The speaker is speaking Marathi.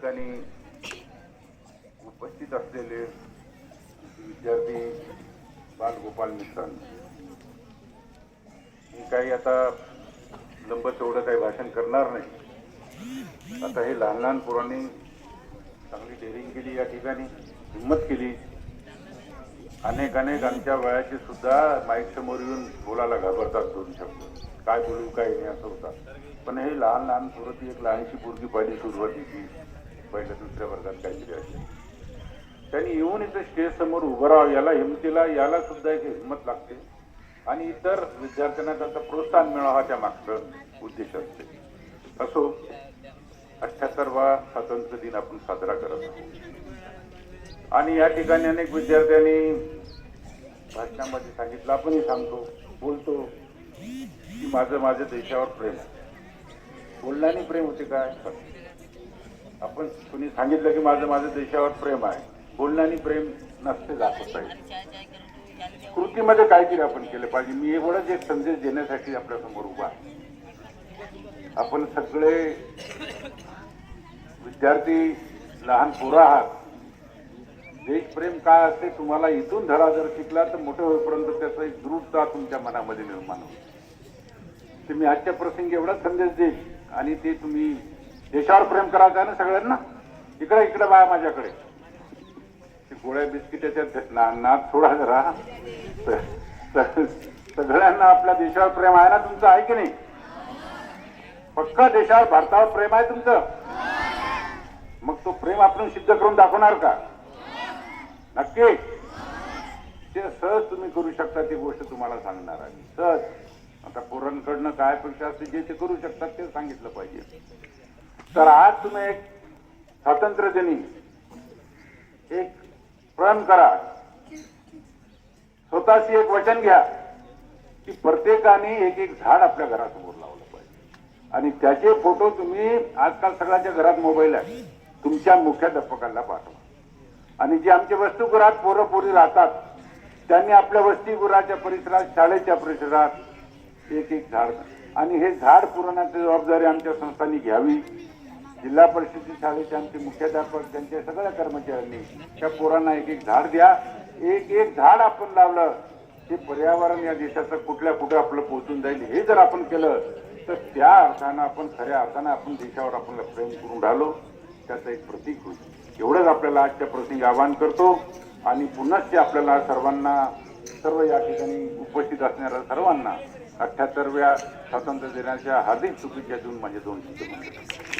ठिकाणी उपस्थित असलेले विद्यार्थी बालगोपाल मित्रांनो, मी काही आता लंब तेवढं काही भाषण करणार नाही. आता हे लहान लहान पोरांनी चांगली डेअरिंग केली, या ठिकाणी हिंमत केली. अनेक आमच्या वयाचे सुद्धा माईक समोर येऊन बोलायला घाबरतात. दोन शब्द काय बोलू काय नाही असं होतात. पण हे लहान लहान पोरं, ती एक लहानशी पोरगी पहिली सुरुवातीची पहिल्या दुसऱ्या वर्गात काहीतरी असते, त्यांनी येऊन इथं स्टेज समोर उभं राहावं, याला हिमतीला याला सुद्धा एक हिंमत लागते. आणि इतर विद्यार्थ्यांना त्याचं प्रोत्साहन मिळावा, त्या मागचं उद्देश असते. असो, 78वा स्वातंत्र्य दिन आपण साजरा करत आहोत. आणि या ठिकाणी अनेक विद्यार्थ्यांनी भाषणामध्ये सांगितलं, आपणही सांगतो, बोलतो की माझं देशावर प्रेम आहे. बोलण्याने प्रेम होते काय? आपण कुणी सांगितलं की माझं देशावर प्रेम आहे, बोलण्याने प्रेम नसते दाखवता येईल. कृतीमध्ये काहीतरी आपण केलं पाहिजे. मी एवढंच एक संदेश देण्यासाठी आपल्या समोर उभा आहे. आपण सगळे विद्यार्थी लहान पोरं आहात. देशप्रेम काय असते तुम्हाला इथून धडा जर शिकला तर मोठे होईपर्यंत त्याचा एक दृढता तुमच्या मनामध्ये निर्माण होईल. ते मी आजच्या प्रसंगी एवढाच संदेश देईल. आणि ते तुम्ही देशावर प्रेम करायचं आहे ना सगळ्यांना. इकडे बा माझ्याकडे गोळ्या बिस्किटाच्या नाद थोडा जरा. सगळ्यांना आपल्या देशावर प्रेम आहे ना तुमचं, आहे की नाही? पक्का देशावर भारतावर प्रेम आहे तुमचं? मग तो प्रेम आपण सिद्ध करून दाखवणार का? नक्की. ते सहज तुम्ही करू शकता. ती गोष्ट तुम्हाला सांगणार आहे सहज. आता पोरांकडनं काय अपेक्षा असते, जे ते करू शकतात ते सांगितलं पाहिजे. तर आज तुम्ही एक स्वातंत्र्य दिनी एक प्रण करा. स्वतःशी एक वचन घ्या की प्रत्येकाने एक झाड आपल्या घरासमोर लावलं पाहिजे. आणि त्याचे फोटो तुम्ही, आजकाल सगळ्यांच्या घरात मोबाईल आहे, तुमच्या मुख्याध्यापकांना पाठवा. आणि जे आमच्या वसतिगृहात पोरं पोरी राहतात त्यांनी आपल्या वसतिगृहाच्या परिसरात, शाळेच्या परिसरात एक झाड. आणि हे झाड पुरवण्याची जबाबदारी आमच्या संस्थांनी घ्यावी. जिल्हा परिषदेची शाळेचे आमचे मुख्याध्यापक, त्यांच्या सगळ्या कर्मचाऱ्यांनी त्या पोरांना एक झाड द्या. एक झाड आपण लावलं ते पर्यावरण या देशाचं कुठे आपलं पोहोचून जाईल. हे जर आपण केलं तर त्या अर्थानं आपण खऱ्या अर्थानं आपण देशावर आपल्याला प्रेम करून राहिलो, त्याचं एक प्रतीक होईल. एवढंच आपल्याला आजच्या प्रसंगी आवाहन करतो. आणि पुन्हाच ते आपल्याला सर्वांना, सर्व या ठिकाणी उपस्थित असणाऱ्या सर्वांना 78व्या स्वातंत्र्य दिनाच्या हार्दिक शुभेच्छा देऊन माझे 2 शब्द.